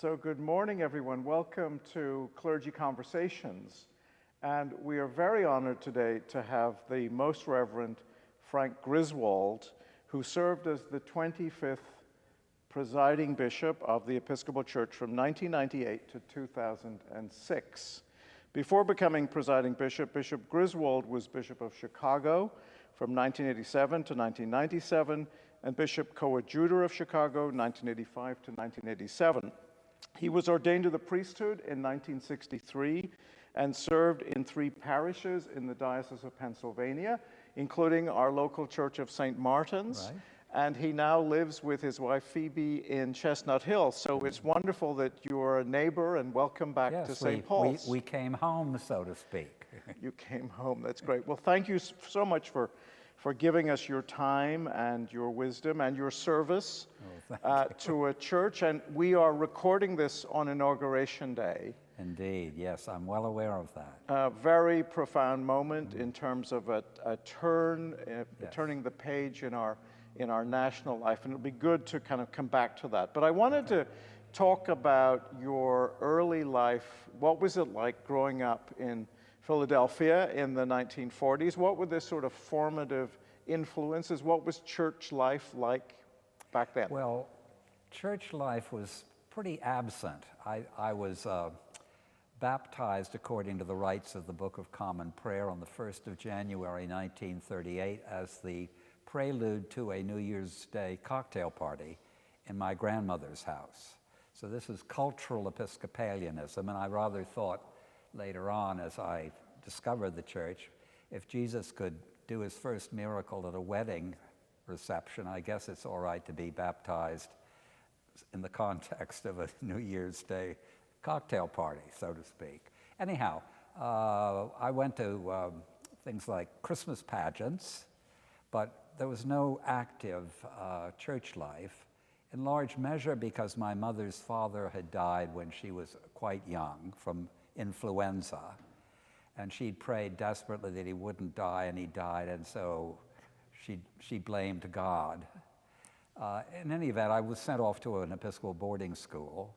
So good morning, everyone. Welcome to Clergy Conversations. And we are very honored today to have the Most Reverend Frank Griswold, who served as the 25th Presiding Bishop of the Episcopal Church from 1998 to 2006. Before becoming Presiding Bishop, Bishop Griswold was Bishop of Chicago from 1987 to 1997, and Bishop Coadjutor of Chicago 1985 to 1987. He was ordained to the priesthood in 1963 and served in 3 parishes in the Diocese of Pennsylvania, including our local Church of St. Martin's. Right. And he now lives with his wife Phoebe in Chestnut Hill. So it's wonderful that you're a neighbor, and welcome back to St. Paul's. We came home, so to speak. You came home, that's great. Well, thank you so much for giving us your time and your wisdom and your service to a church. And we are recording this on Inauguration Day. Indeed, yes, I'm well aware of that. A very profound moment in terms of a turn, Yes. turning the page in our national life. And it'll be good to kind of come back to that. But I wanted to talk about your early life. What was it like growing up in Philadelphia in the 1940s? What were the sort of formative influences? What was church life like back then? Well, church life was pretty absent. I was baptized according to the rites of the Book of Common Prayer on the 1st of January 1938 as the prelude to a New Year's Day cocktail party in my grandmother's house. So this is cultural Episcopalianism, and I rather thought later on, as I discovered the church, if Jesus could do his first miracle at a wedding reception, I guess it's all right to be baptized in the context of a New Year's Day cocktail party, so to speak. Anyhow, I went to things like Christmas pageants, but there was no active church life, in large measure because my mother's father had died when she was quite young from influenza, and she'd prayed desperately that he wouldn't die, and he died, and so she blamed God. In any event, I was sent off to an Episcopal boarding school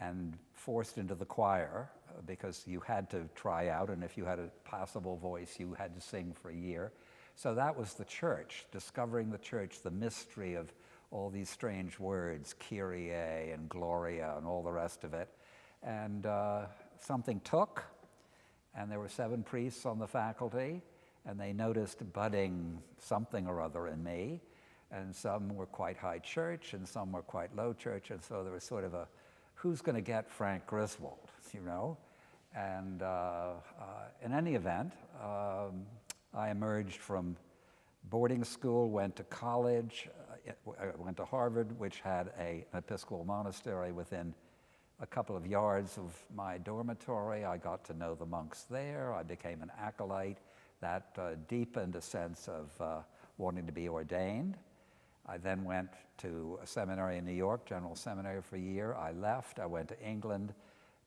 and forced into the choir because you had to try out, and if you had a passable voice, you had to sing for a year. So that was the church, discovering the church, the mystery of all these strange words, Kyrie and Gloria and all the rest of it. And something took, and there were 7 priests on the faculty, and they noticed budding something or other in me, and some were quite high church, and some were quite low church, and so there was sort of a, who's going to get Frank Griswold, you know? And in any event, I emerged from boarding school, went to college, went to Harvard, which had an Episcopal monastery within a couple of yards of my dormitory. I got to know the monks there. I became an acolyte. That deepened a sense of wanting to be ordained. I then went to a seminary in New York, General Seminary, for a year. I left. I went to England,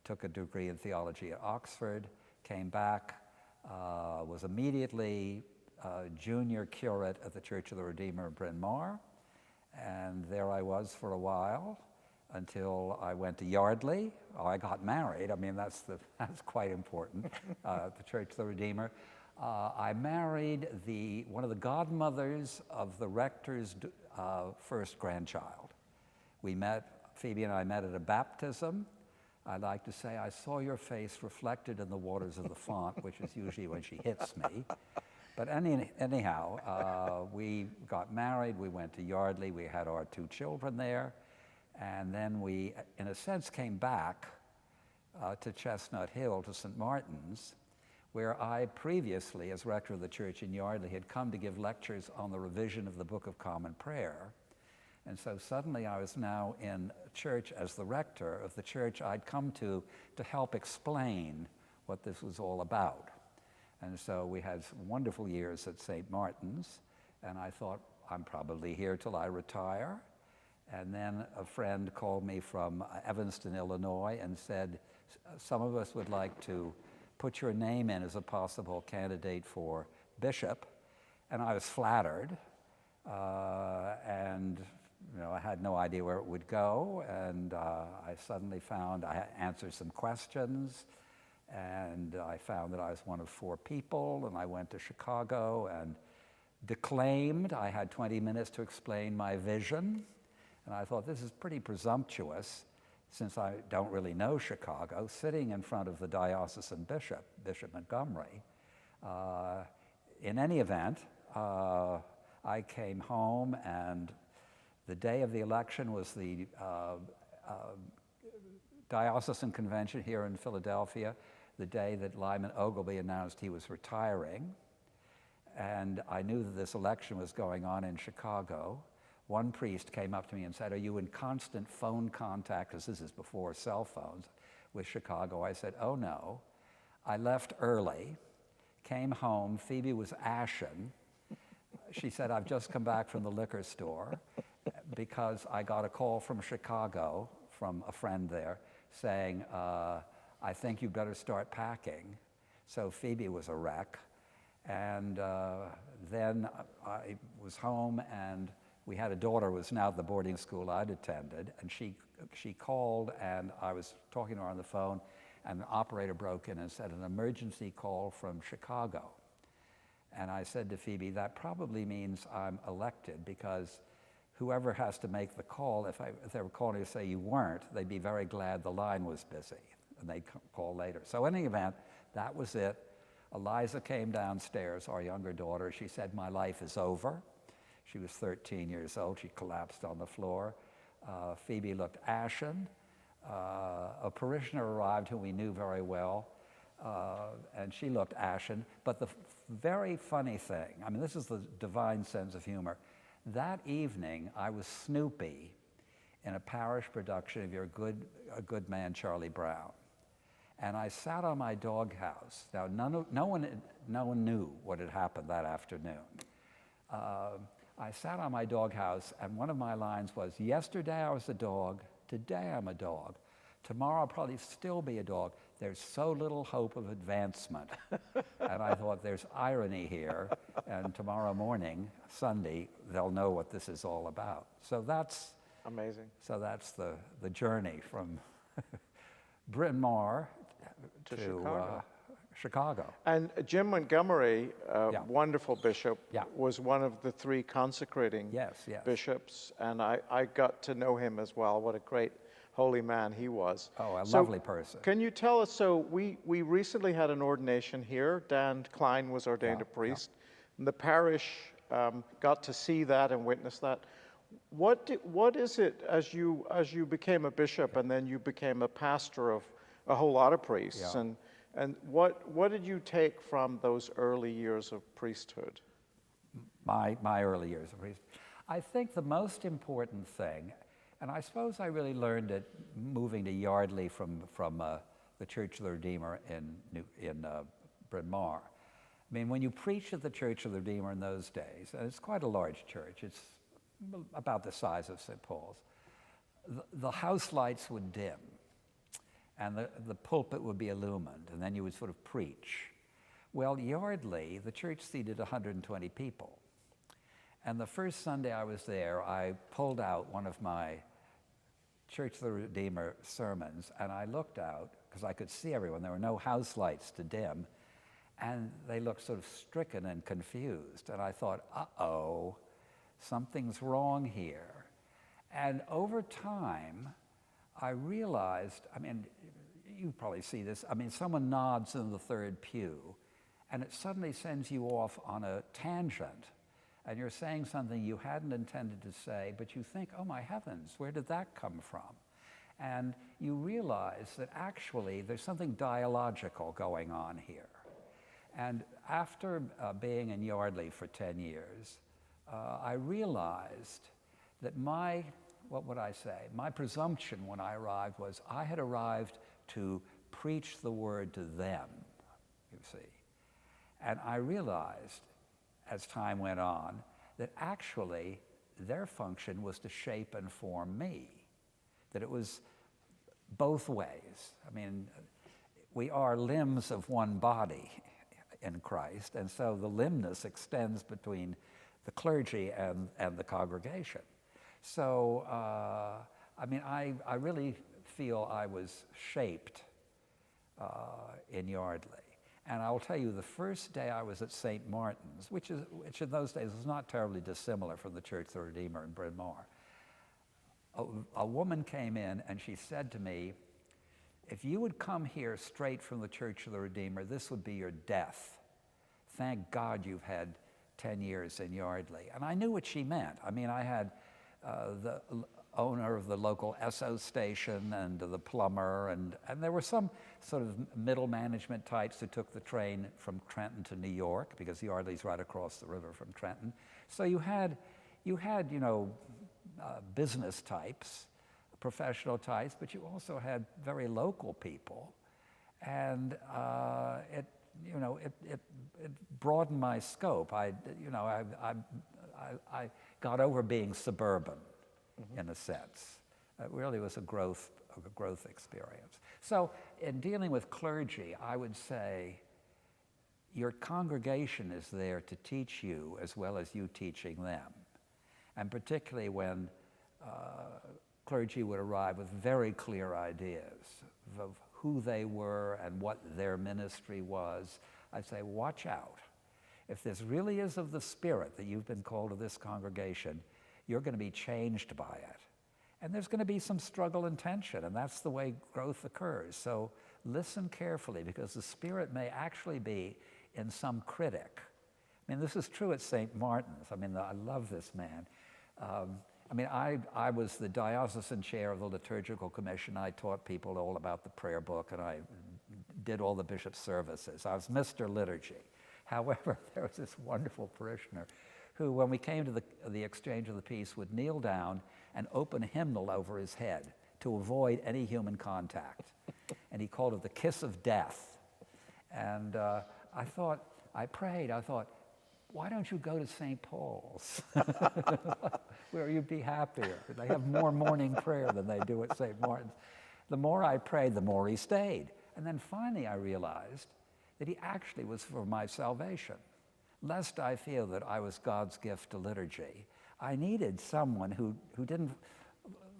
took a degree in theology at Oxford, came back, was immediately junior curate at the Church of the Redeemer of Bryn Mawr, and there I was for a while until I went to Yardley. I got married. I mean, that's quite important. The Church of the Redeemer. I married one of the godmothers of the rector's first grandchild. Phoebe and I met at a baptism. I like to say, I saw your face reflected in the waters of the font, which is usually when she hits me. But anyhow, we got married, we went to Yardley, we had our 2 children there, and then we, in a sense, came back to Chestnut Hill, to St. Martin's, where I previously, as rector of the church in Yardley, had come to give lectures on the revision of the Book of Common Prayer. And so suddenly I was now in church as the rector of the church I'd come to help explain what this was all about. And so we had wonderful years at St. Martin's, and I thought, I'm probably here till I retire. And then a friend called me from Evanston, Illinois, and said, some of us would like to put your name in as a possible candidate for bishop. And I was flattered, and I had no idea where it would go, and I suddenly found I answered some questions, and I found that I was one of 4 people, and I went to Chicago and declaimed. I had 20 minutes to explain my vision, and I thought, this is pretty presumptuous, since I don't really know Chicago, sitting in front of the diocesan bishop, Bishop Montgomery. In any event, I came home, and the day of the election was the diocesan convention here in Philadelphia, the day that Lyman Ogilvie announced he was retiring. And I knew that this election was going on in Chicago. One priest came up to me and said, "Are you in constant phone contact," because this is before cell phones, with Chicago? I said, "Oh no." I left early, came home. Phoebe was ashen. She said, "I've just come back from the liquor store," because I got a call from Chicago, from a friend there, saying, "I think you better start packing." So Phoebe was a wreck. And then I was home, and we had a daughter who was now at the boarding school I'd attended, and she called, and I was talking to her on the phone, and the operator broke in and said, "An emergency call from Chicago." And I said to Phoebe, "That probably means I'm elected, because whoever has to make the call, if they were calling to say you weren't, they'd be very glad the line was busy, and they'd call later." So in any event, that was it. Eliza came downstairs, our younger daughter. She said, "My life is over." She was 13 years old. She collapsed on the floor. Phoebe looked ashen. A parishioner arrived whom we knew very well, and she looked ashen. But the very funny thing, I mean, this is the divine sense of humor. That evening, I was Snoopy in a parish production of A Good Man, Charlie Brown. And I sat on my doghouse. Now, no one knew what had happened that afternoon. I sat on my doghouse, and one of my lines was, "Yesterday I was a dog, today I'm a dog. Tomorrow I'll probably still be a dog. There's so little hope of advancement." And I thought, there's irony here, and tomorrow morning, Sunday, they'll know what this is all about. So that's amazing. So that's the journey from Bryn Mawr to Chicago. And Jim Montgomery, Yeah. wonderful bishop, Yeah. was one of the 3 consecrating Yes. bishops, and I got to know him as well. What a great holy man he was. Oh, a lovely person. Can you tell us, so we recently had an ordination here. Dan Klein was ordained a priest, and the parish got to see that and witness that. What is it, as you became a bishop and then you became a pastor of a whole lot of priests, and what did you take from those early years of priesthood? My early years of priesthood. I think the most important thing, and I suppose I really learned it moving to Yardley from the Church of the Redeemer in Bryn Mawr. I mean, when you preach at the Church of the Redeemer in those days, and it's quite a large church, it's about the size of St. Paul's, the house lights would dim, and the pulpit would be illumined, and then you would sort of preach. Well, Yardley, the church seated 120 people. And the first Sunday I was there, I pulled out one of my Church of the Redeemer sermons, and I looked out, because I could see everyone. There were no house lights to dim, and they looked sort of stricken and confused. And I thought, uh-oh, something's wrong here. And over time, I realized, I mean, you probably see this, I mean, someone nods in the third pew, and it suddenly sends you off on a tangent, and you're saying something you hadn't intended to say, but you think, oh my heavens, where did that come from? And you realize that actually there's something dialogical going on here. And after being in Yardley for 10 years, I realized that my presumption when I arrived was I had arrived to preach the word to them, you see. And I realized, as time went on, that actually their function was to shape and form me, that it was both ways. I mean, we are limbs of one body in Christ, and so the limbness extends between the clergy and the congregation. So, I mean, I really feel I was shaped in Yardley. And I'll tell you, the first day I was at St. Martin's, which in those days was not terribly dissimilar from the Church of the Redeemer in Bryn Mawr, a woman came in and she said to me, if you would come here straight from the Church of the Redeemer, this would be your death. Thank God you've had 10 years in Yardley. And I knew what she meant. I mean, I had the owner of the local Esso station and the plumber, and there were some sort of middle management types who took the train from Trenton to New York, because Yardley's right across the river from Trenton. So you had business types, professional types, but you also had very local people, and it broadened my scope. I got over being suburban, in a sense. It really was a growth experience. So in dealing with clergy, I would say your congregation is there to teach you as well as you teaching them. And particularly when clergy would arrive with very clear ideas of who they were and what their ministry was, I'd say, watch out. If this really is of the Spirit that you've been called to this congregation, you're going to be changed by it. And there's going to be some struggle and tension, and that's the way growth occurs. So listen carefully, because the Spirit may actually be in some critic. I mean, this is true at St. Martin's. I mean, I love this man. I mean, I was the diocesan chair of the liturgical commission. I taught people all about the prayer book, and I did all the bishop's services. I was Mr. Liturgy. However, there was this wonderful parishioner who, when we came to the exchange of the peace, would kneel down and open a hymnal over his head to avoid any human contact. And he called it the kiss of death. And I prayed, why don't you go to St. Paul's, where you'd be happier? They have more morning prayer than they do at St. Martin's. The more I prayed, the more he stayed. And then finally I realized that he actually was for my salvation. Lest I feel that I was God's gift to liturgy, I needed someone who didn't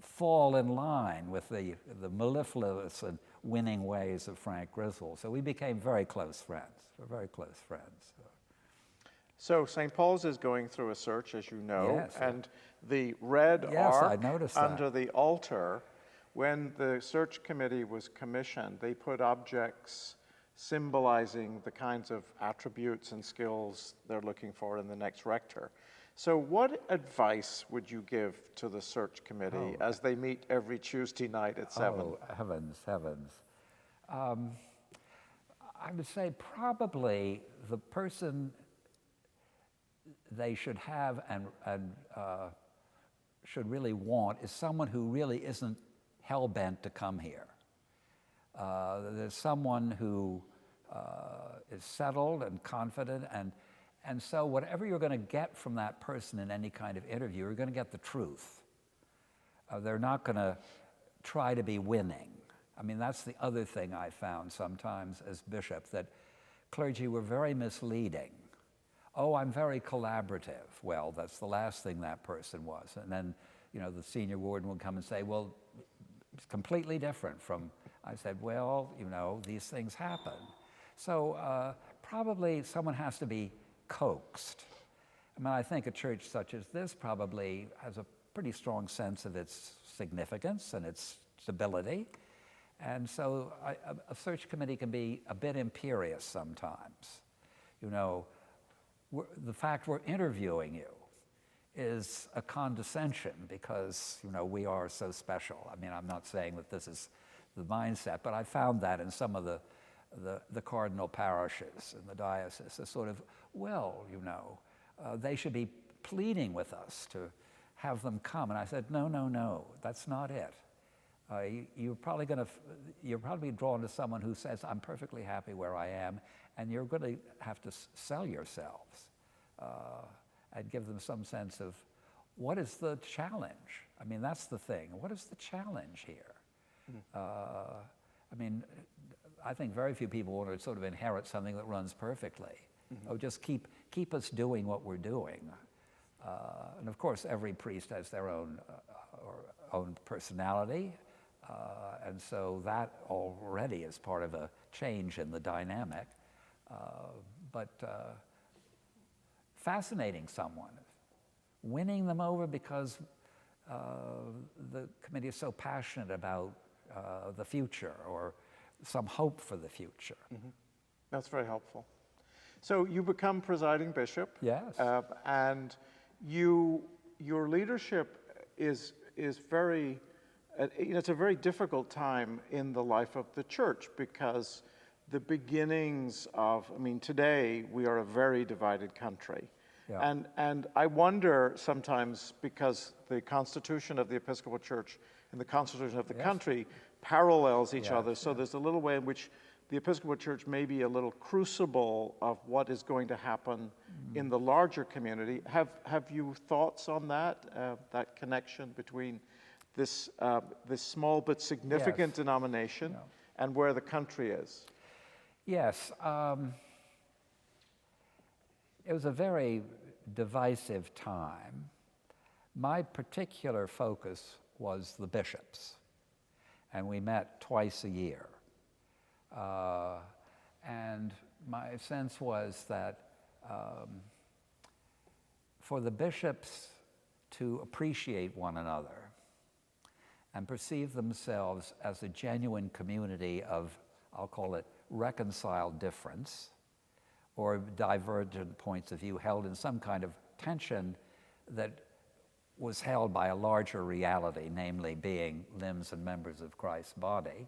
fall in line with the mellifluous and winning ways of Frank Griswold. So we became very close friends. We're very close friends. So St. Paul's is going through a search, as you know, yes, and the red yes, ark I noticed under that. the altar, when the search committee was commissioned, they put objects symbolizing the kinds of attributes and skills they're looking for in the next rector. So what advice would you give to the search committee as they meet every Tuesday night at 7? Oh, heavens. I would say probably the person they should have and should really want is someone who really isn't hell-bent to come here. There's someone who is settled and confident, and so whatever you're going to get from that person in any kind of interview, you're going to get the truth. They're not going to try to be winning. I mean, that's the other thing I found sometimes as bishop, that clergy were very misleading. Oh, I'm very collaborative. Well, that's the last thing that person was. And then, the senior warden would come and say, well, it's completely different from, I said, well, these things happen. So probably someone has to be coaxed. I mean, I think a church such as this probably has a pretty strong sense of its significance and its stability. And so a search committee can be a bit imperious sometimes. The fact we're interviewing you is a condescension because, we are so special. I mean, I'm not saying that this is the mindset, but I found that in some of the cardinal parishes in the diocese, a sort of, they should be pleading with us to have them come. And I said, no, that's not it. You're probably drawn to someone who says, I'm perfectly happy where I am, and you're going to have to sell yourselves and give them some sense of what is the challenge. I mean, that's the thing. What is the challenge here? I mean, I think very few people want to sort of inherit something that runs perfectly. Oh, just keep us doing what we're doing. And of course, every priest has their own personality, and so that already is part of a change in the dynamic. But fascinating someone, winning them over because the committee is so passionate about the future or some hope for the future. Mm-hmm. That's very helpful. So you become presiding bishop. Yes. And your leadership is very, it's a very difficult time in the life of the church, because the beginnings of, today we are a very divided country. Yeah. And I wonder sometimes, because the Constitution of the Episcopal Church and the Constitution of the country parallels each other, so there's a little way in which the Episcopal Church may be a little crucible of what is going to happen in the larger community. Have you thoughts on that, that connection between this small but significant denomination and where the country is? Yes. It was a very divisive time. My particular focus was the bishops, and we met twice a year. And my sense was that for the bishops to appreciate one another and perceive themselves as a genuine community of, I'll call it, reconciled difference, or divergent points of view held in some kind of tension that was held by a larger reality, namely being limbs and members of Christ's body,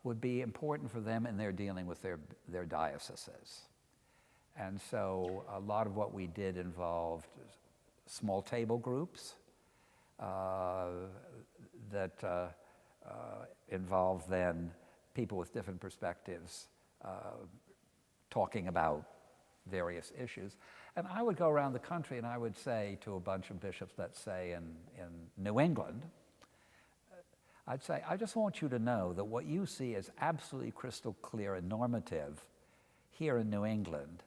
would be important for them in their dealing with their dioceses. And so a lot of what we did involved small table groups that involved then people with different perspectives talking about various issues. And I would go around the country and I would say to a bunch of bishops, let's say in New England, I'd say, I just want you to know that what you see as absolutely crystal clear and normative here in New England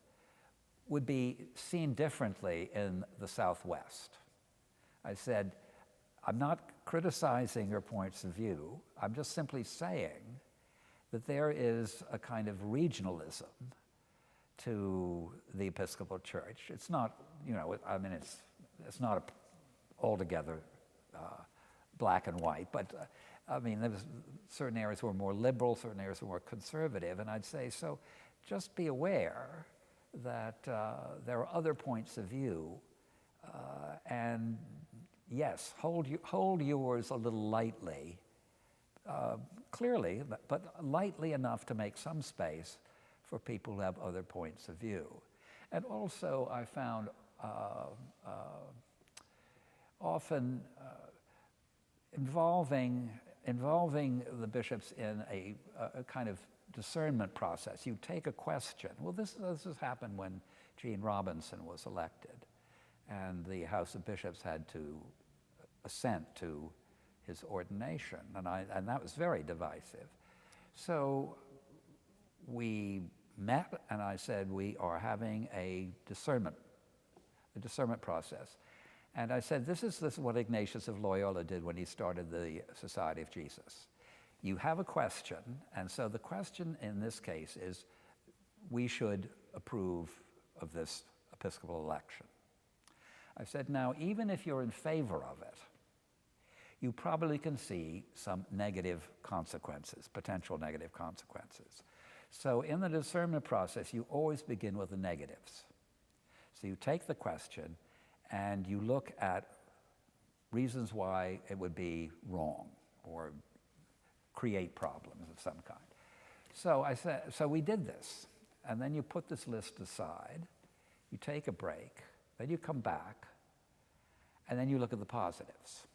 would be seen differently in the Southwest. I said, I'm not criticizing your points of view. I'm just simply saying that there is a kind of regionalism to the Episcopal Church. It's not, it's not altogether black and white, but there was certain areas were more liberal, certain areas were more conservative, and I'd say, so just be aware that there are other points of view, and yes, hold yours a little lightly, clearly, but lightly enough to make some space for people who have other points of view. And also I found often involving the bishops in a kind of discernment process. You take a question. Well, this has happened when Gene Robinson was elected, and the House of Bishops had to assent to his ordination, and that was very divisive. So we met, and I said, we are having a discernment process. And I said, this is what Ignatius of Loyola did when he started the Society of Jesus. You have a question, and so the question in this case is, we should approve of this Episcopal election. I said, now, even if you're in favor of it, you probably can see some negative consequences, potential negative consequences. So in the discernment process, you always begin with the negatives. So you take the question and you look at reasons why it would be wrong or create problems of some kind. So I said, so we did this, and then you put this list aside, you take a break, then you come back, and then you look at the positives.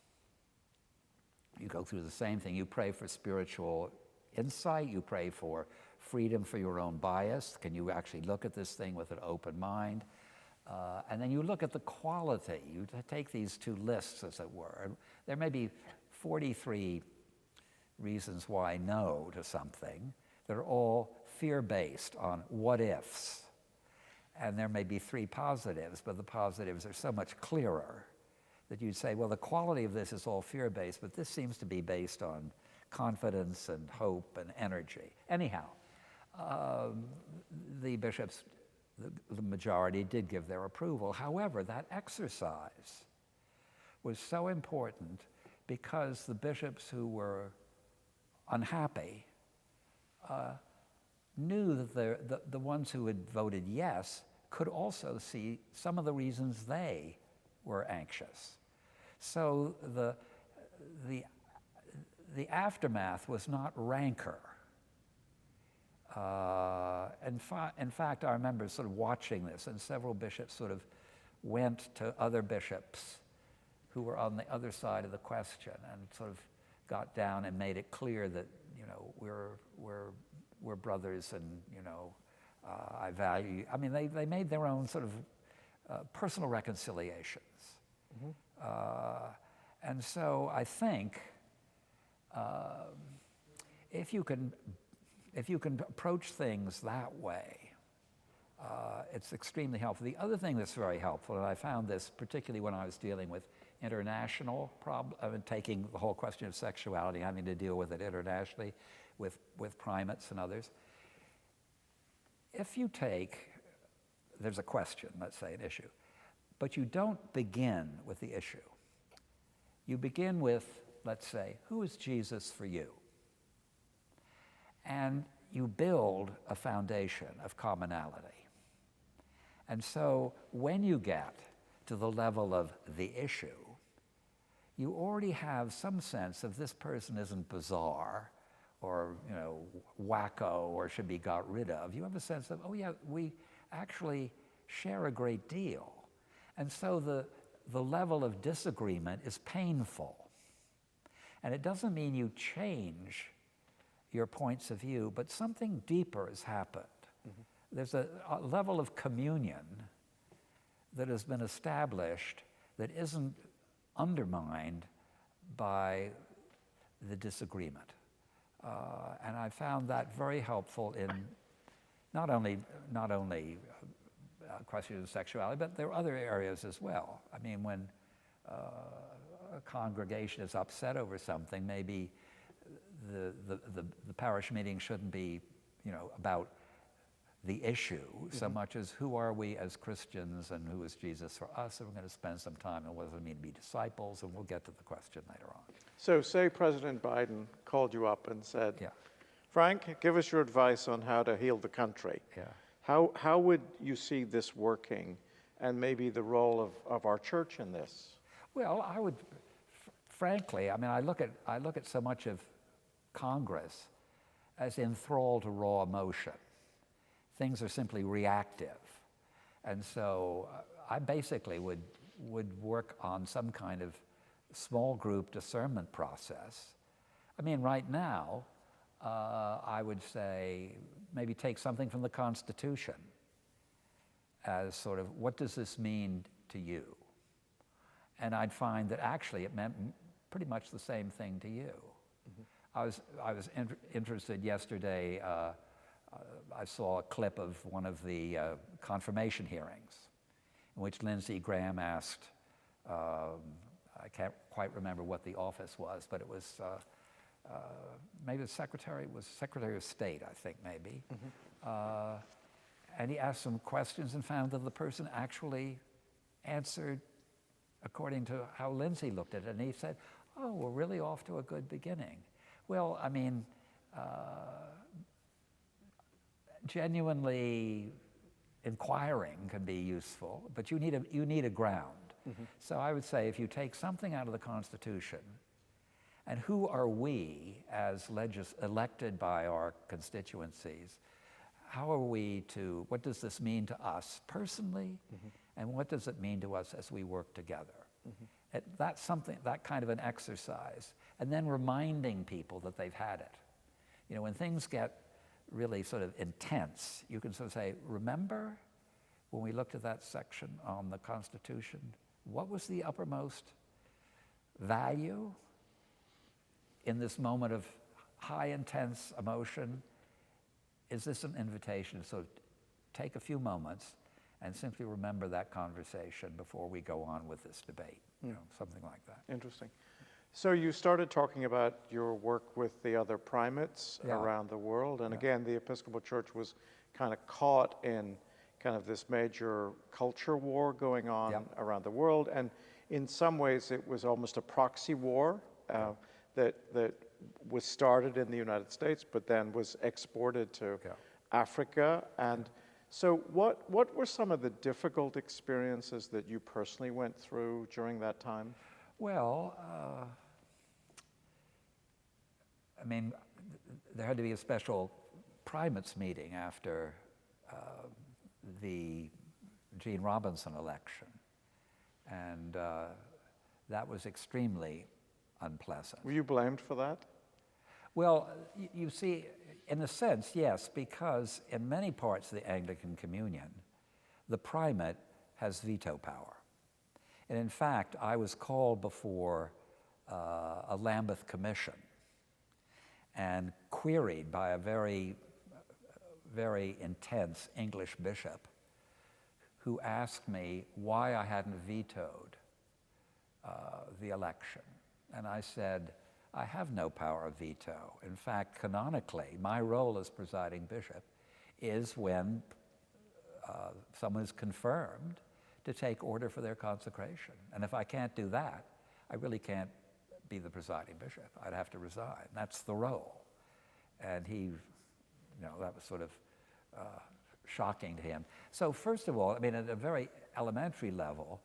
You go through the same thing. You pray for spiritual insight. You pray for freedom for your own bias. Can you actually look at this thing with an open mind? And then you look at the quality. You take these two lists, as it were. There may be 43 reasons why no to something that are all fear-based on what-ifs. and there may be 3 positives, but the positives are so much clearer that you'd say, well, the quality of this is all fear-based, but this seems to be based on confidence and hope and energy. Anyhow, the bishops, the majority, did give their approval. However, that exercise was so important because the bishops who were unhappy knew that the ones who had voted yes could also see some of the reasons they were anxious. So the aftermath was not rancor. In fact, I remember sort of watching this, and several bishops sort of went to other bishops who were on the other side of the question and sort of got down and made it clear that, you know, we're brothers, and, you know, I value you. I mean, they made their own sort of personal reconciliations. Mm-hmm. And so I think if you can approach things that way, it's extremely helpful. The other thing that's very helpful, and I found this particularly when I was dealing with international problems, taking the whole question of sexuality, having to deal with it internationally with primates and others. If you there's a question, let's say an issue, but you don't begin with the issue. You begin with, let's say, who is Jesus for you? And you build a foundation of commonality. And so when you get to the level of the issue, you already have some sense of this person isn't bizarre or, you know, wacko or should be got rid of. You have a sense of, oh yeah, we actually share a great deal. And so the level of disagreement is painful. And it doesn't mean you change your points of view, but something deeper has happened. Mm-hmm. There's a level of communion that has been established that isn't undermined by the disagreement. And I found that very helpful in not only questions of sexuality, but there are other areas as well. I mean, when a congregation is upset over something, maybe the parish meeting shouldn't be, you know, about the issue so much as who are we as Christians and who is Jesus for us, and we're going to spend some time on what does it mean to be disciples, and we'll get to the question later on. So say President Biden called you up and said, yeah. Frank, give us your advice on how to heal the country. Yeah. How would you see this working, and maybe the role of our church in this? Well, I would, frankly, I mean, I look at so much of Congress as enthralled to raw emotion. Things are simply reactive. And so I basically would work on some kind of small group discernment process. I mean, right now, I would say maybe take something from the Constitution as sort of, what does this mean to you? And I'd find that actually it meant pretty much the same thing to you. Mm-hmm. I was interested yesterday, I saw a clip of one of the confirmation hearings in which Lindsey Graham asked, I can't quite remember what the office was, but it was maybe the Secretary of State, I think maybe. Mm-hmm. And he asked some questions and found that the person actually answered according to how Lindsey looked at it. And he said, oh, we're really off to a good beginning. Well, I mean, genuinely inquiring can be useful, but you need a ground. Mm-hmm. So I would say if you take something out of the Constitution, and who are we as elected by our constituencies, what does this mean to us personally, mm-hmm. and what does it mean to us as we work together? Mm-hmm. That's something, that kind of an exercise, and then reminding people that they've had it. You know, when things get really sort of intense, you can sort of say, remember when we looked at that section on the Constitution, what was the uppermost value in this moment of high intense emotion? Is this an invitation to sort of take a few moments and simply remember that conversation before we go on with this debate, something like that. Interesting. So you started talking about your work with the other primates around the world, and again, the Episcopal Church was kind of caught in kind of this major culture war going on around the world, and in some ways it was almost a proxy war that was started in the United States, but then was exported to Africa. And so what were some of the difficult experiences that you personally went through during that time? Well, I mean, there had to be a special primates meeting after the Gene Robinson election, and that was extremely unpleasant. Were you blamed for that? Well, you see, in a sense, yes, because in many parts of the Anglican Communion, the primate has veto power. And in fact, I was called before a Lambeth Commission and queried by a very, very intense English bishop who asked me why I hadn't vetoed the election. And I said, I have no power of veto. In fact, canonically, my role as presiding bishop is when someone is confirmed to take order for their consecration. And if I can't do that, I really can't be the presiding bishop. I'd have to resign. That's the role. And he, that was sort of shocking to him. So first of all, I mean, at a very elementary level,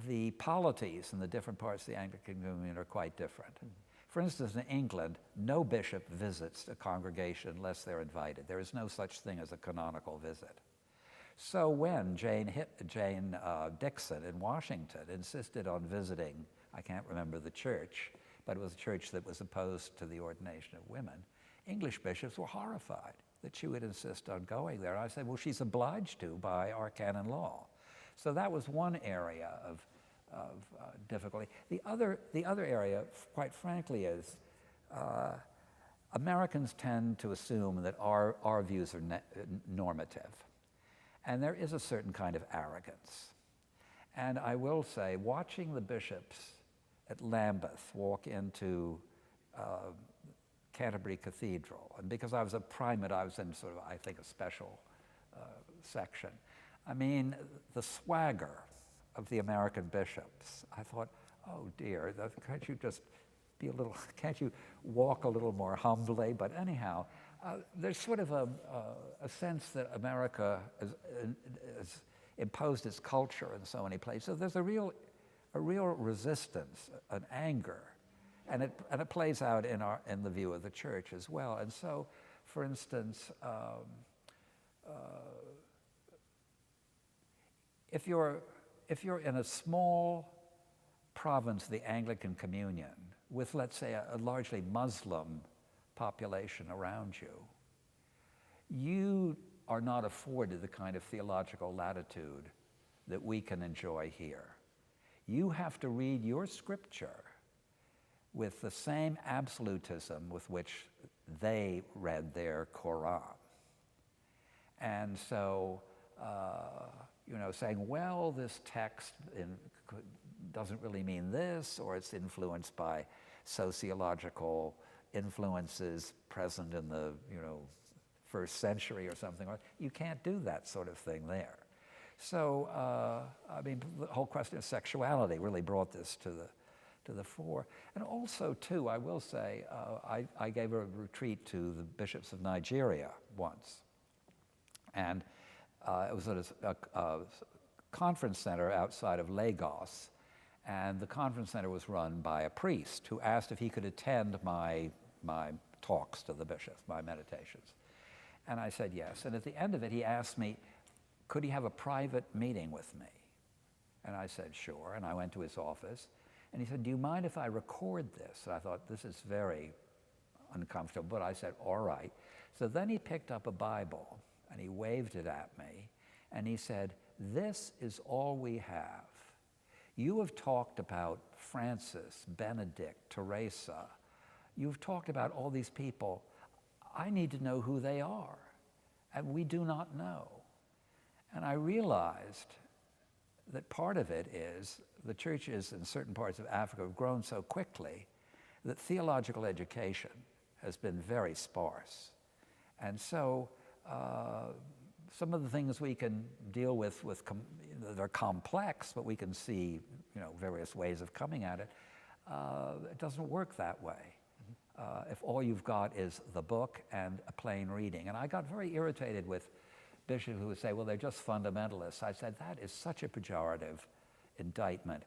the polities in the different parts of the Anglican Communion are quite different. For instance, in England, no bishop visits a congregation unless they're invited. There is no such thing as a canonical visit. So when Jane Dixon in Washington insisted on visiting, I can't remember the church, but it was a church that was opposed to the ordination of women, English bishops were horrified that she would insist on going there. I said, well, she's obliged to by our canon law. So that was one area of difficulty. The other area, quite frankly, is Americans tend to assume that our views are normative. And there is a certain kind of arrogance. And I will say, watching the bishops at Lambeth walk into Canterbury Cathedral, and because I was a primate, I was in sort of, I think, a special section. I mean, the swagger of the American bishops, I thought, oh dear, can't you just be can't you walk a little more humbly? But anyhow, there's sort of a sense that America has imposed its culture in so many places. So there's a real resistance, an anger, and it plays out in the view of the church as well. And so, for instance, if you're in a small province of the Anglican Communion with, let's say, a largely Muslim population around you, you are not afforded the kind of theological latitude that we can enjoy here. You have to read your scripture with the same absolutism with which they read their Quran. And so, saying, well, this text doesn't really mean this, or it's influenced by sociological influences present in the, first century or something. You can't do that sort of thing there. So, the whole question of sexuality really brought this to the fore. And also, too, I will say, I gave a retreat to the bishops of Nigeria once. And it was at a conference center outside of Lagos. And the conference center was run by a priest who asked if he could attend my talks to the bishops, my meditations. And I said yes. And at the end of it, he asked me, could he have a private meeting with me? And I said, sure. And I went to his office. And he said, do you mind if I record this? And I thought, this is very uncomfortable. But I said, all right. So then he picked up a Bible, and he waved it at me. And he said, this is all we have. You have talked about Francis, Benedict, Teresa. You've talked about all these people. I need to know who they are. And we do not know. And I realized that part of it is the churches in certain parts of Africa have grown so quickly that theological education has been very sparse. And so some of the things we can deal with that are complex, but we can see various ways of coming at it, it doesn't work that way. If all you've got is the book and a plain reading. And I got very irritated with bishops who would say, well, they're just fundamentalists. I said, that is such a pejorative indictment.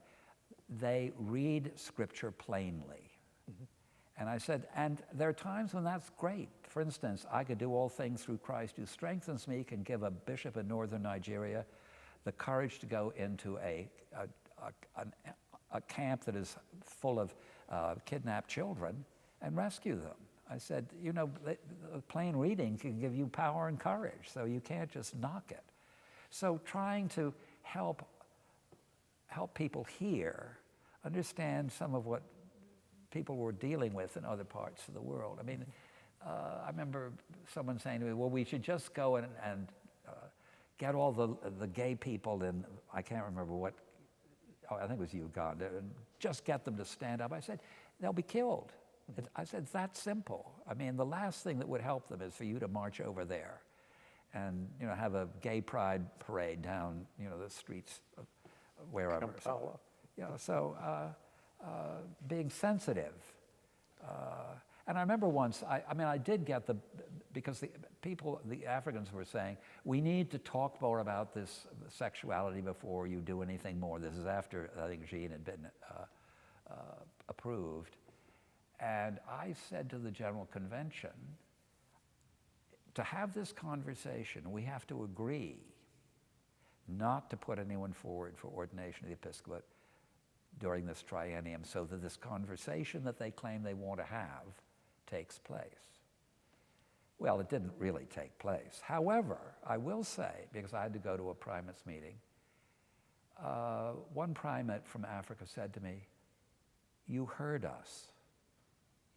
They read Scripture plainly. And I said, and there are times when that's great. For instance, I could do all things through Christ who strengthens me, can give a bishop in northern Nigeria the courage to go into a camp that is full of kidnapped children and rescue them. I said, plain reading can give you power and courage, so you can't just knock it. So trying to help people here understand some of what people were dealing with in other parts of the world. I mean, I remember someone saying to me, well, we should just go and get all the gay people in, I can't remember what, I think it was Uganda, and just get them to stand up. I said, they'll be killed. I said, that's simple. I mean, the last thing that would help them is for you to march over there and, have a gay pride parade down, the streets of wherever. Kampala. So being sensitive. And I remember once, I did get because the Africans were saying, we need to talk more about this sexuality before you do anything more. This is after, I think, Jean had been approved. And I said to the General Convention, to have this conversation, we have to agree not to put anyone forward for ordination of the episcopate during this triennium, so that this conversation that they claim they want to have takes place. Well, it didn't really take place. However, I will say, because I had to go to a primates meeting, one primate from Africa said to me, you heard us.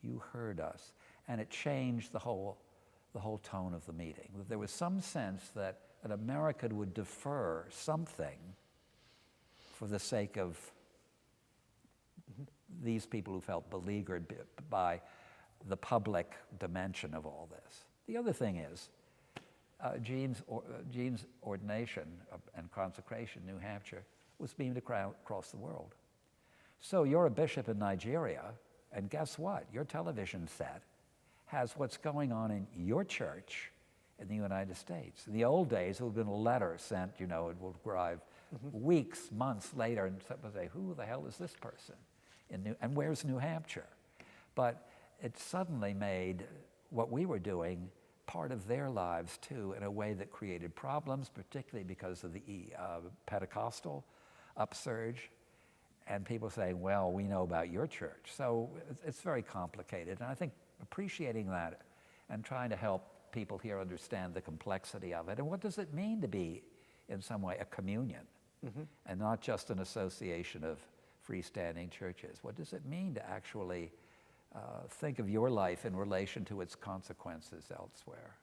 You heard us. And it changed the whole tone of the meeting. There was some sense that an American would defer something for the sake of these people who felt beleaguered by the public dimension of all this. The other thing is, Jean's ordination and consecration in New Hampshire was beamed across the world. So you're a bishop in Nigeria, and guess what? Your television set has what's going on in your church in the United States. In the old days, it would have been a letter sent, it would arrive weeks, months later, and someone would say, who the hell is this person? And where's New Hampshire? But it suddenly made what we were doing part of their lives too, in a way that created problems, particularly because of the Pentecostal upsurge, and people saying, well, we know about your church. So it's very complicated, and I think appreciating that and trying to help people here understand the complexity of it, and what does it mean to be, in some way, a communion, and not just an association of freestanding churches. What does it mean to actually think of your life in relation to its consequences elsewhere?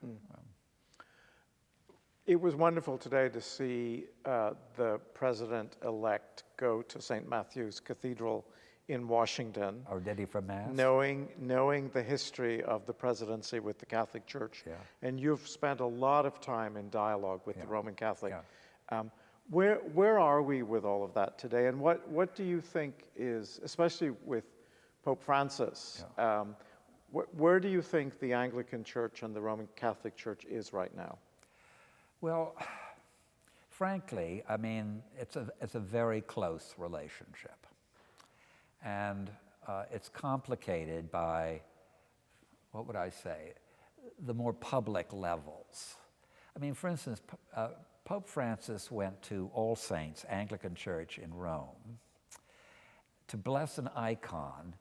It was wonderful today to see the president-elect go to St. Matthew's Cathedral in Washington. Or did he from Mass? Knowing the history of the presidency with the Catholic Church. Yeah. And you've spent a lot of time in dialogue with the Roman Catholic. Yeah. Where are we with all of that today? And what do you think is, especially with Pope Francis, where do you think the Anglican Church and the Roman Catholic Church is right now? Well, frankly, it's a very close relationship. And it's complicated by, what would I say, the more public levels. For instance, Pope Francis went to All Saints Anglican Church in Rome to bless an icon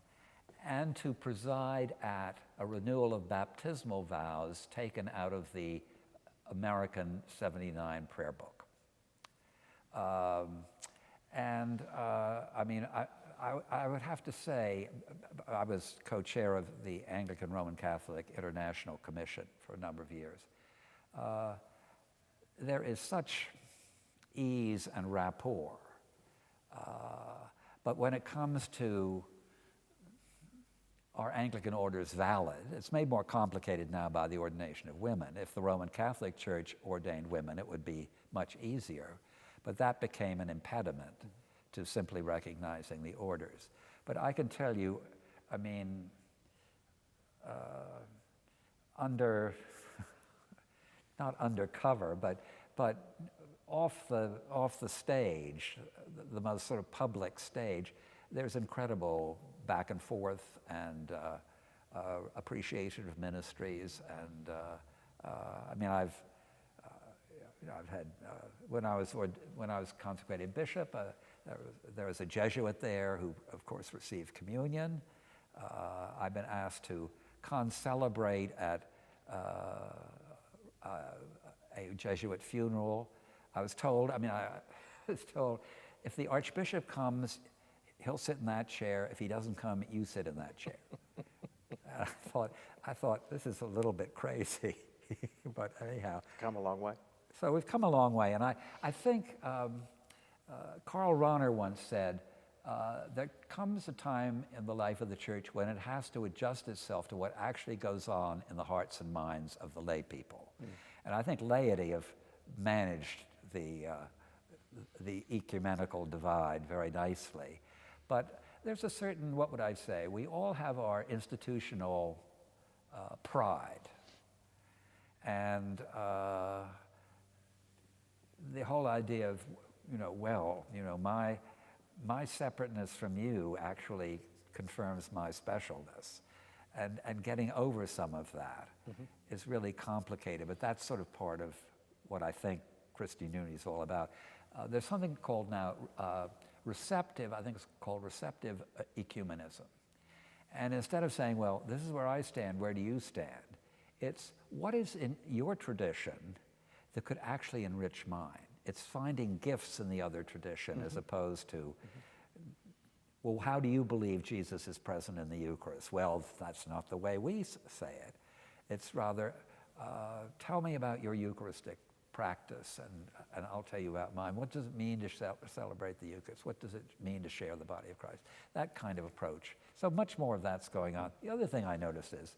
and to preside at a renewal of baptismal vows taken out of the American 79 prayer book. I would have to say, I was co-chair of the Anglican Roman Catholic International Commission for a number of years. There is such ease and rapport. But when it comes to our Anglican order is valid, it's made more complicated now by the ordination of women. If the Roman Catholic Church ordained women, it would be much easier. But that became an impediment to simply recognizing the orders. But I can tell you, I mean, not undercover, but off the stage, the most sort of public stage, there's incredible back and forth and appreciation of ministries. And I mean, I've had when I was consecrated bishop, there was a Jesuit there who, of course, received communion. I've been asked to concelebrate at a Jesuit funeral. I was told, if the Archbishop comes, he'll sit in that chair. If he doesn't come, you sit in that chair. And I thought this is a little bit crazy, but anyhow. Come a long way. So we've come a long way, and I think Karl Rahner once said, there comes a time in the life of the church when it has to adjust itself to what actually goes on in the hearts and minds of the lay people. And I think laity have managed the ecumenical divide very nicely. But there's a certain, what would I say, we all have our institutional pride. And the whole idea of, my separateness from you actually confirms my specialness. And getting over some of that is really complicated, but that's sort of part of what I think Christian unity is all about. There's something called now receptive, I think it's called receptive ecumenism. And instead of saying, well, this is where I stand, where do you stand? It's what is in your tradition that could actually enrich mine. It's finding gifts in the other tradition as opposed to, well, how do you believe Jesus is present in the Eucharist? Well, that's not the way we say it. It's rather, tell me about your Eucharistic practice, and I'll tell you about mine. What does it mean to celebrate the Eucharist? What does it mean to share the body of Christ? That kind of approach. So much more of that's going on. The other thing I noticed is,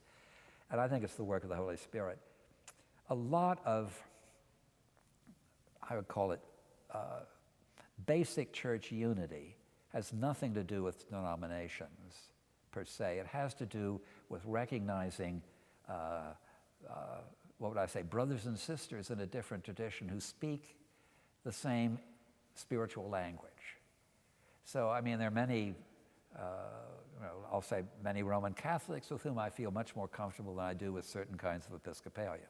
and I think it's the work of the Holy Spirit, a lot of, I would call it, basic church unity has nothing to do with denominations per se. It has to do with recognizing, what would I say, brothers and sisters in a different tradition who speak the same spiritual language. So, I mean, there are many, I'll say many Roman Catholics with whom I feel much more comfortable than I do with certain kinds of Episcopalians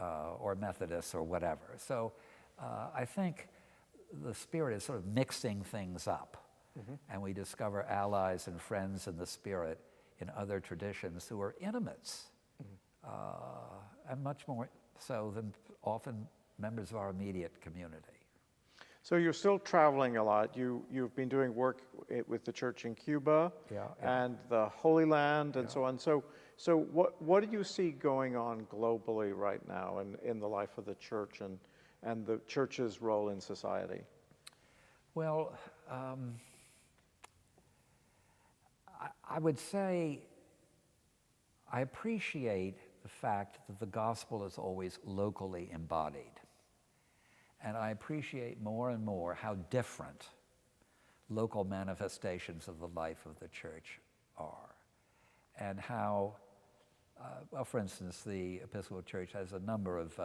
or Methodists or whatever. So I think the Spirit is sort of mixing things up, and we discover allies and friends in the Spirit in other traditions who are intimates, and much more so than often members of our immediate community. So you're still traveling a lot. You've been doing work with the church in Cuba and the Holy Land and so on. So what do you see going on globally right now in the life of the church and the church's role in society? Well, I would say I appreciate the fact that the gospel is always locally embodied. And I appreciate more and more how different local manifestations of the life of the church are. And how, well, for instance, the Episcopal Church has a number of,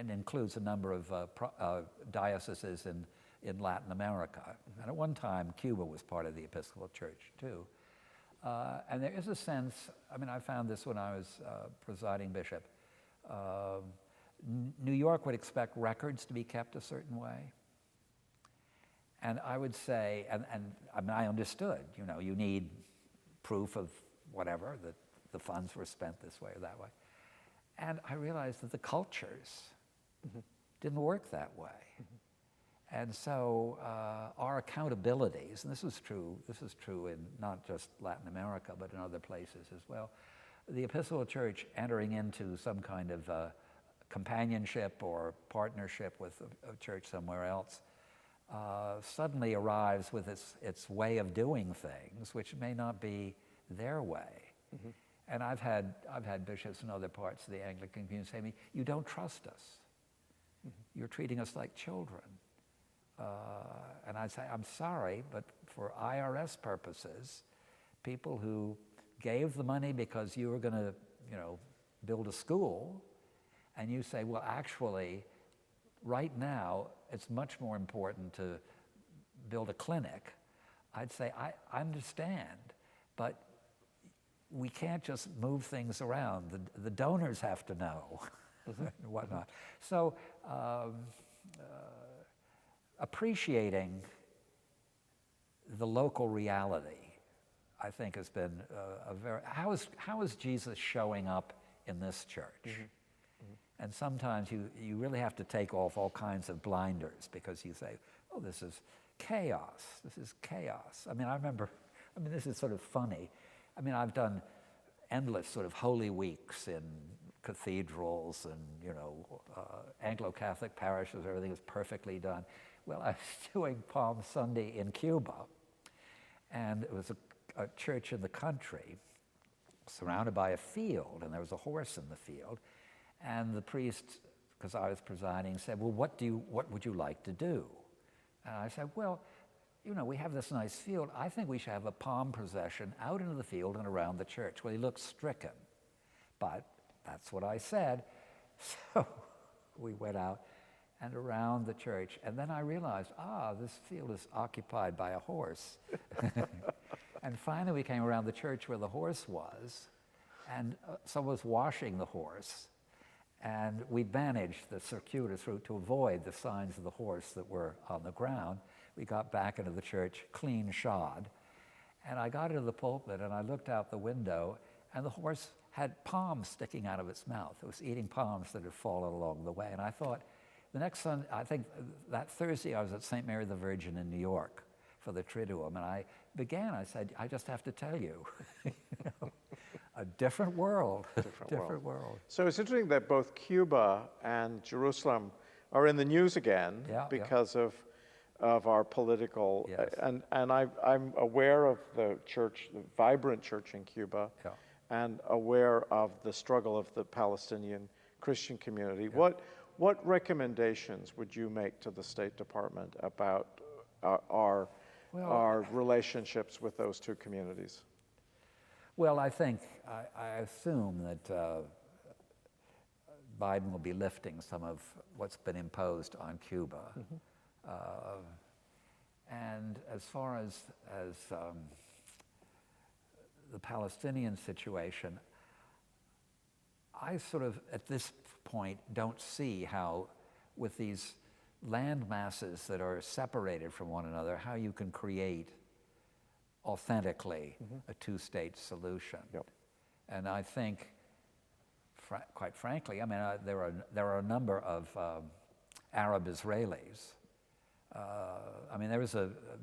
includes a number of dioceses in Latin America. And at one time, Cuba was part of the Episcopal Church, too. And there is a sense, I found this when I was presiding bishop. New York would expect records to be kept a certain way. And I would say, I understood, you need proof of whatever, that the funds were spent this way or that way. And I realized that the cultures didn't work that way. And so our accountabilities, and this is true in not just Latin America, but in other places as well, the Episcopal Church entering into some kind of companionship or partnership with a church somewhere else suddenly arrives with its way of doing things, which may not be their way. Mm-hmm. And I've had bishops in other parts of the Anglican community say to me, "You don't trust us. Mm-hmm. You're treating us like children." And I'd say, "I'm sorry, but for IRS purposes, people who gave the money because you were going to, build a school, and you say, well, actually, right now, it's much more important to build a clinic." I'd say, I understand, but we can't just move things around. The donors have to know and whatnot. So appreciating the local reality, I think, has been a very... How is Jesus showing up in this church? Mm-hmm. Mm-hmm. And sometimes you really have to take off all kinds of blinders because you say, oh, this is chaos. This is chaos. This is sort of funny. I've done endless sort of Holy Weeks in cathedrals and, Anglo-Catholic parishes, everything is perfectly done. Well, I was doing Palm Sunday in Cuba, and it was a church in the country surrounded by a field, and there was a horse in the field, and the priest, because I was presiding, said, well, what would you like to do? And I said, well, we have this nice field. I think we should have a palm procession out into the field and around the church. Well, he looked stricken, but that's what I said. So we went out and around the church, and then I realized, this field is occupied by a horse. And finally we came around the church where the horse was, and someone was washing the horse, and we managed the circuitous route to avoid the signs of the horse that were on the ground. We got back into the church clean shod, and I got into the pulpit and I looked out the window, and the horse had palms sticking out of its mouth. It was eating palms that had fallen along the way. And I thought, the next Sunday, I think that Thursday, I was at St. Mary the Virgin in New York for the Triduum, and I said, I just have to tell you, a different world, different world. So it's interesting that both Cuba and Jerusalem are in the news again because of our political, yes. and I'm aware of the church, the vibrant church in Cuba, and aware of the struggle of the Palestinian Christian community. Yeah. What recommendations would you make to the State Department about our relationships with those two communities? Well, I think, I assume that Biden will be lifting some of what's been imposed on Cuba. Mm-hmm. And as far as the Palestinian situation, I sort of, at this point, don't see how, with these land masses that are separated from one another, how you can create authentically a two-state solution. Yep. And I think, quite frankly, there are a number of Arab Israelis.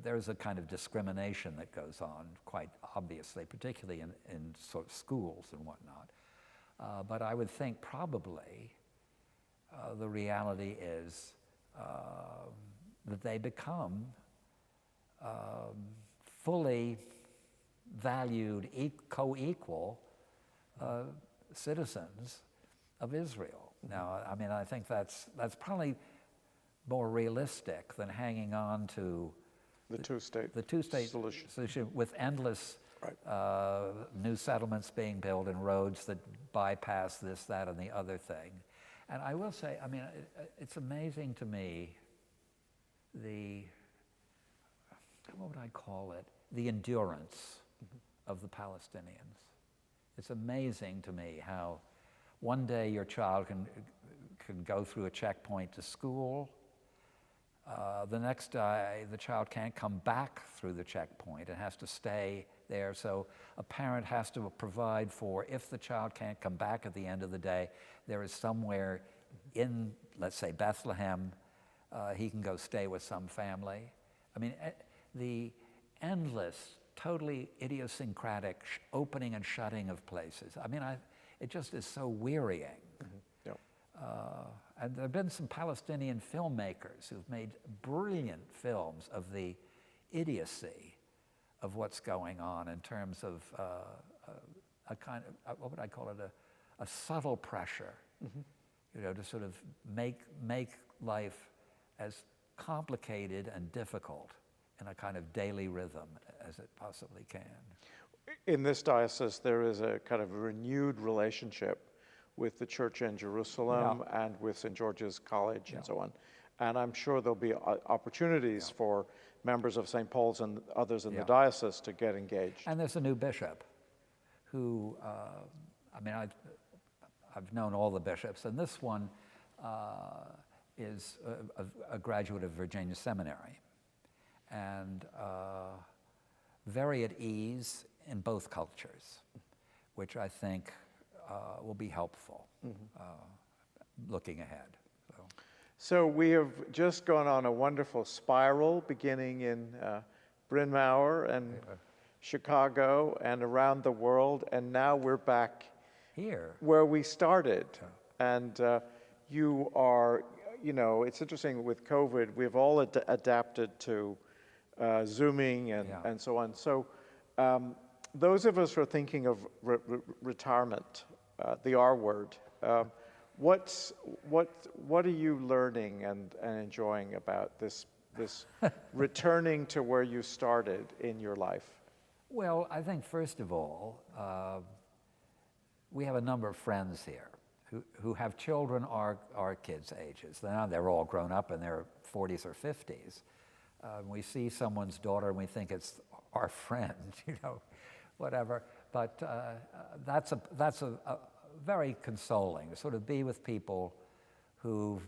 There is a kind of discrimination that goes on, quite obviously, particularly in sort of schools and whatnot. But I would think probably the reality is that they become fully valued, co-equal citizens of Israel. Now, I think that's probably more realistic than hanging on to the two-state solution with endless new settlements being built and roads that bypass this, that, and the other thing. And I will say, it's amazing to me what would I call it? The endurance of the Palestinians. It's amazing to me how one day your child can go through a checkpoint to school. The next day, the child can't come back through the checkpoint and has to stay there. So a parent has to provide for, if the child can't come back at the end of the day, there is somewhere in, let's say, Bethlehem, he can go stay with some family. The endless, totally idiosyncratic opening and shutting of places. It just is so wearying. And there have been some Palestinian filmmakers who've made brilliant films of the idiocy of what's going on in terms of a kind of, what would I call it, a subtle pressure, you know, to sort of make life as complicated and difficult in a kind of daily rhythm as it possibly can. In this diocese, there is a kind of renewed relationship with the church in Jerusalem and with St. George's College and so on. And I'm sure there'll be opportunities for members of St. Paul's and others in the diocese to get engaged. And there's a new bishop who, I mean, I've known all the bishops, and this one is a graduate of Virginia Seminary, and very at ease in both cultures, which I think will be helpful looking ahead. So we have just gone on a wonderful spiral, beginning in Bryn Mawr and Chicago and around the world, and now we're back here where we started. And you are, you know, it's interesting with COVID, we've all adapted to Zooming and so on. So those of us who are thinking of retirement, the R word, what are you learning and enjoying about this returning to where you started in your life? Well, I think first of all, we have a number of friends here who have children our kids' ages. Now they're all grown up in their 40s or 50s. We see someone's daughter and we think it's our friend, you know, whatever. But that's a very consoling to sort of be with people who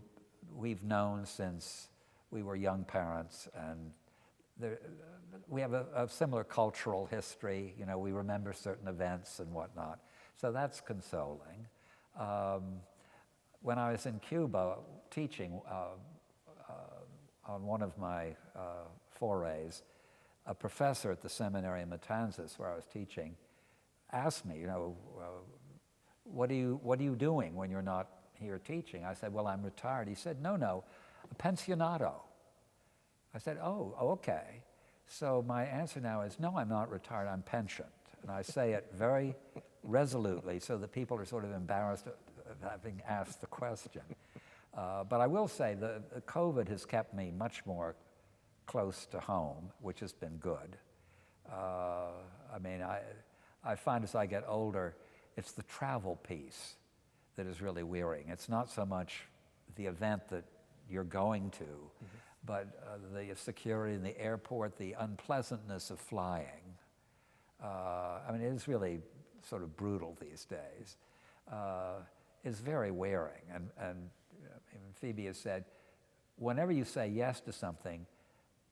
we've known since we were young parents, and we have a similar cultural history. You know, we remember certain events and whatnot. So that's consoling. When I was in Cuba teaching on one of my forays, a professor at the seminary in Matanzas, where I was teaching, asked me, you know, what are you doing when you're not here teaching? I said, well, I'm retired. He said, no, a pensionado. I said, oh, okay. So my answer now is, no, I'm not retired, I'm pensioned. And I say it very resolutely so that people are sort of embarrassed of having asked the question. But I will say that COVID has kept me much more close to home, which has been good. I mean, I find as I get older, it's the travel piece that is really wearying. It's not so much the event that you're going to, but the security in the airport, the unpleasantness of flying. I mean, it is really sort of brutal these days. Is very wearing. And even Phoebe has said, whenever you say yes to something,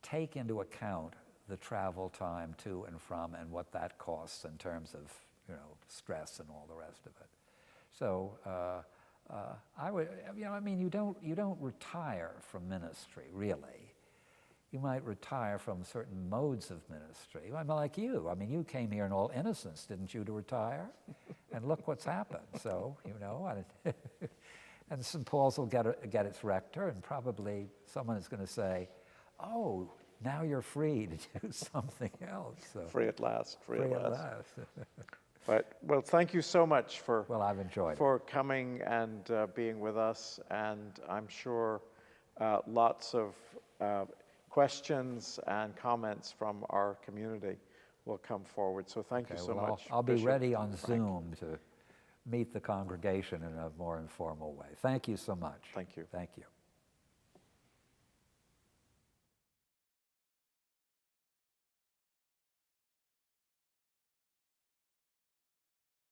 take into account the travel time to and from and what that costs in terms of, you know, stress and all the rest of it. So I would, you know, I mean, you don't retire from ministry, really. You might retire from certain modes of ministry. I'm like you. I mean, you came here in all innocence, didn't you, to retire? And look what's happened. So, you know, and St. Paul's will get its rector, and probably someone is going to say, oh, now you're free to do something else. So, free at last. Free at last. But, well, thank you so much for I've enjoyed for coming and being with us, and I'm sure lots of questions and comments from our community will come forward. So thank you so much. I'll be Bishop ready on Frank. Zoom to meet the congregation in a more informal way. Thank you so much. Thank you. Thank you.